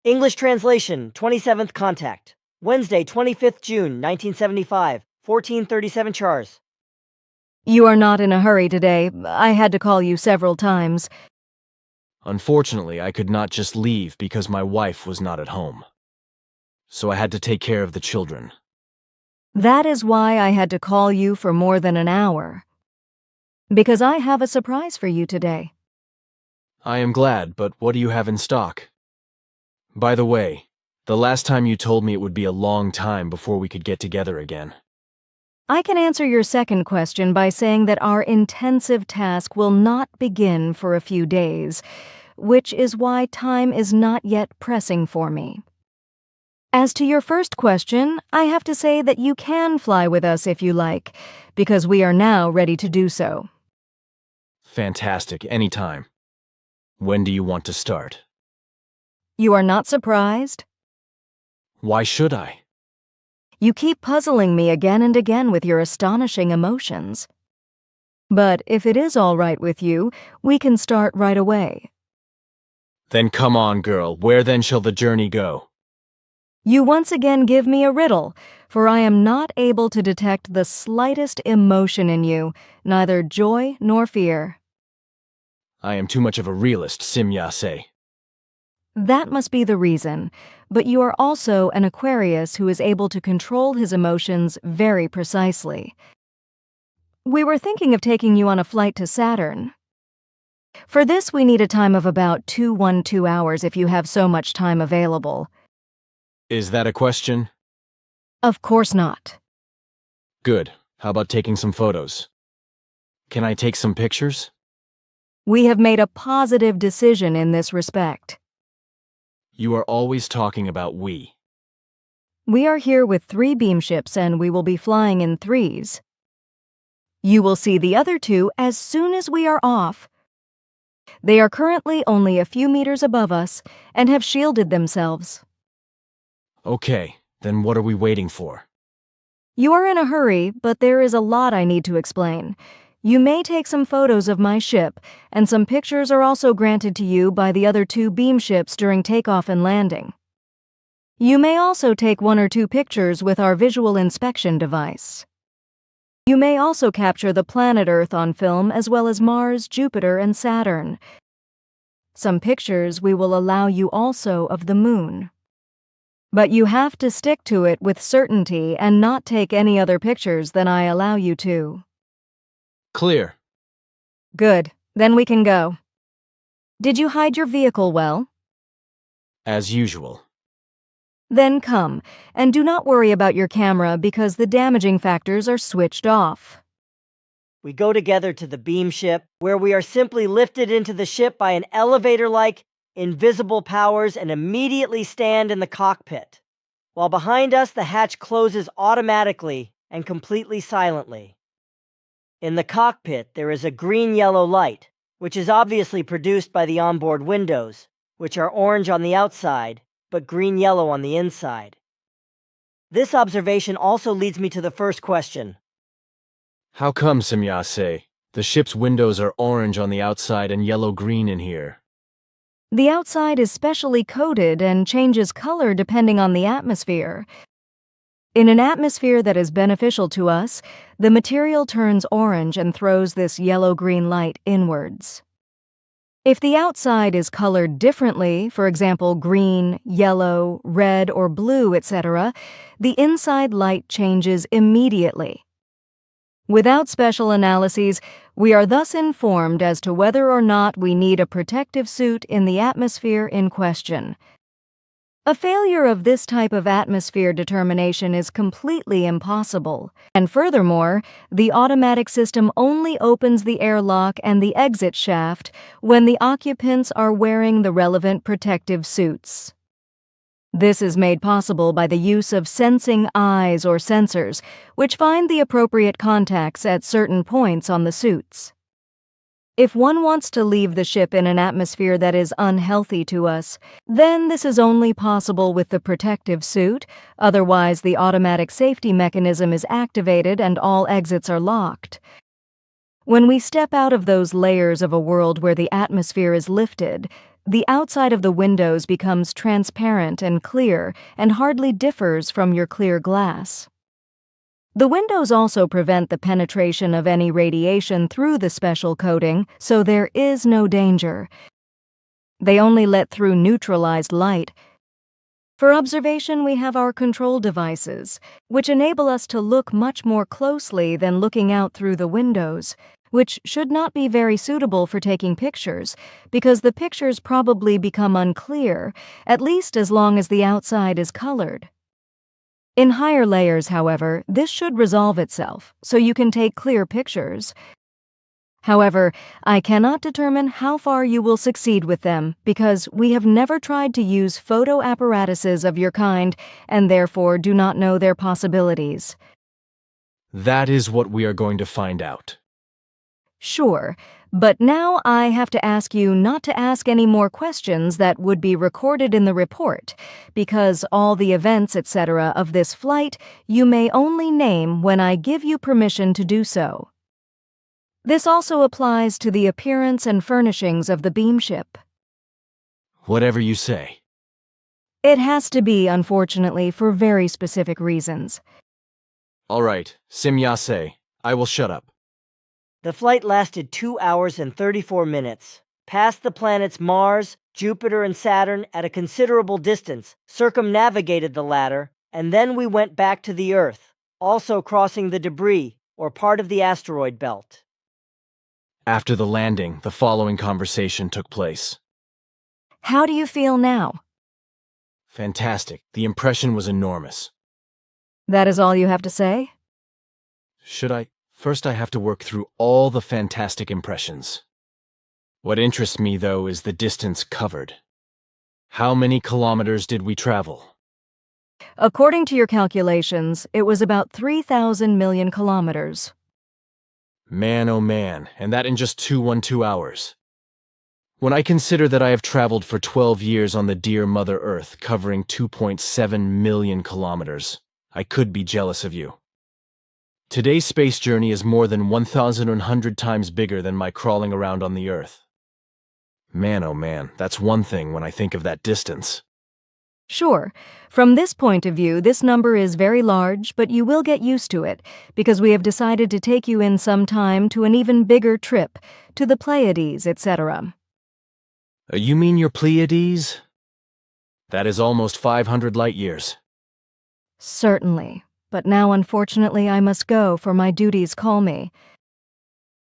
English translation, 27th contact. Wednesday, 25th June, 1975, 14:37 Chars. You are not in a hurry today. I had to call you several times. Unfortunately, I could not just leave because my wife was not at home. So I had to take care of the children. That is why I had to call you for more than an hour. Because I have a surprise for you today. I am glad, but what do you have in stock? By the way, the last time you told me it would be a long time before we could get together again. I can answer your second question by saying that our intensive task will not begin for a few days, which is why time is not yet pressing for me. As to your first question, I have to say that you can fly with us if you like, because we are now ready to do so. Fantastic, anytime. When do you want to start? You are not surprised? Why should I? You keep puzzling me again and again with your astonishing emotions. But if it is all right with you, we can start right away. Then come on, girl, where then shall the journey go? You once again give me a riddle, for I am not able to detect the slightest emotion in you, neither joy nor fear. I am too much of a realist, Sim Yase. That must be the reason, but you are also an Aquarius who is able to control his emotions very precisely. We were thinking of taking you on a flight to Saturn. For this, we need a time of about 2 hours if you have so much time available. Is that a question? Of course not. Good. How about taking some photos? Can I take some pictures? We have made a positive decision in this respect. You are always talking about we. We are here with 3 beam ships and we will be flying in 3s. You will see the other 2 as soon as we are off. They are currently only a few meters above us and have shielded themselves. Okay, then what are we waiting for? You are in a hurry, but there is a lot I need to explain. You may take some photos of my ship, and some pictures are also granted to you by the other 2 beam ships during takeoff and landing. You may also take 1 or 2 pictures with our visual inspection device. You may also capture the planet Earth on film as well as Mars, Jupiter, and Saturn. Some pictures we will allow you also of the Moon. But you have to stick to it with certainty and not take any other pictures than I allow you to. Clear. Good, then we can go. Did you hide your vehicle well? As usual. Then come, and do not worry about your camera because the damaging factors are switched off. We go together to the beam ship, where we are simply lifted into the ship by an elevator-like invisible powers and immediately stand in the cockpit, while behind us the hatch closes automatically and completely silently. In the cockpit, there is a green-yellow light, which is obviously produced by the onboard windows, which are orange on the outside, but green-yellow on the inside. This observation also leads me to the first question. How come, Sim Yase? The ship's windows are orange on the outside and yellow-green in here. The outside is specially coated and changes color depending on the atmosphere. In an atmosphere that is beneficial to us, the material turns orange and throws this yellow-green light inwards. If the outside is colored differently, for example green, yellow, red, or blue, etc., the inside light changes immediately. Without special analyses, we are thus informed as to whether or not we need a protective suit in the atmosphere in question. A failure of this type of atmosphere determination is completely impossible, and furthermore, the automatic system only opens the airlock and the exit shaft when the occupants are wearing the relevant protective suits. This is made possible by the use of sensing eyes or sensors, which find the appropriate contacts at certain points on the suits. If one wants to leave the ship in an atmosphere that is unhealthy to us, then this is only possible with the protective suit, otherwise the automatic safety mechanism is activated and all exits are locked. When we step out of those layers of a world where the atmosphere is lifted, the outside of the windows becomes transparent and clear and hardly differs from your clear glass. The windows also prevent the penetration of any radiation through the special coating, so there is no danger. They only let through neutralized light. For observation, we have our control devices, which enable us to look much more closely than looking out through the windows, which should not be very suitable for taking pictures, because the pictures probably become unclear, at least as long as the outside is colored. In higher layers, however, this should resolve itself, so you can take clear pictures. However, I cannot determine how far you will succeed with them because we have never tried to use photo apparatuses of your kind and therefore do not know their possibilities. That is what we are going to find out. Sure, but now I have to ask you not to ask any more questions that would be recorded in the report, because all the events, etc. of this flight you may only name when I give you permission to do so. This also applies to the appearance and furnishings of the beamship. Whatever you say. It has to be, unfortunately, for very specific reasons. All right, Simyase, I will shut up. The flight lasted 2 hours and 34 minutes, past the planets Mars, Jupiter, and Saturn at a considerable distance, circumnavigated the latter, and then we went back to the Earth, also crossing the debris, or part of the asteroid belt. After the landing, the following conversation took place. How do you feel now? Fantastic. The impression was enormous. That is all you have to say? Should I? First, I have to work through all the fantastic impressions. What interests me, though, is the distance covered. How many kilometers did we travel? According to your calculations, it was about 3,000 million kilometers. Man, oh man, and that in just 2 hours. When I consider that I have traveled for 12 years on the dear Mother Earth, covering 2.7 million kilometers, I could be jealous of you. Today's space journey is more than 1,100 times bigger than my crawling around on the Earth. Man, oh man, that's one thing when I think of that distance. Sure, from this point of view, this number is very large, but you will get used to it, because we have decided to take you in some time to an even bigger trip, to the Pleiades, etc. You mean your Pleiades? That is almost 500 light years. Certainly, but now unfortunately I must go, for my duties call me.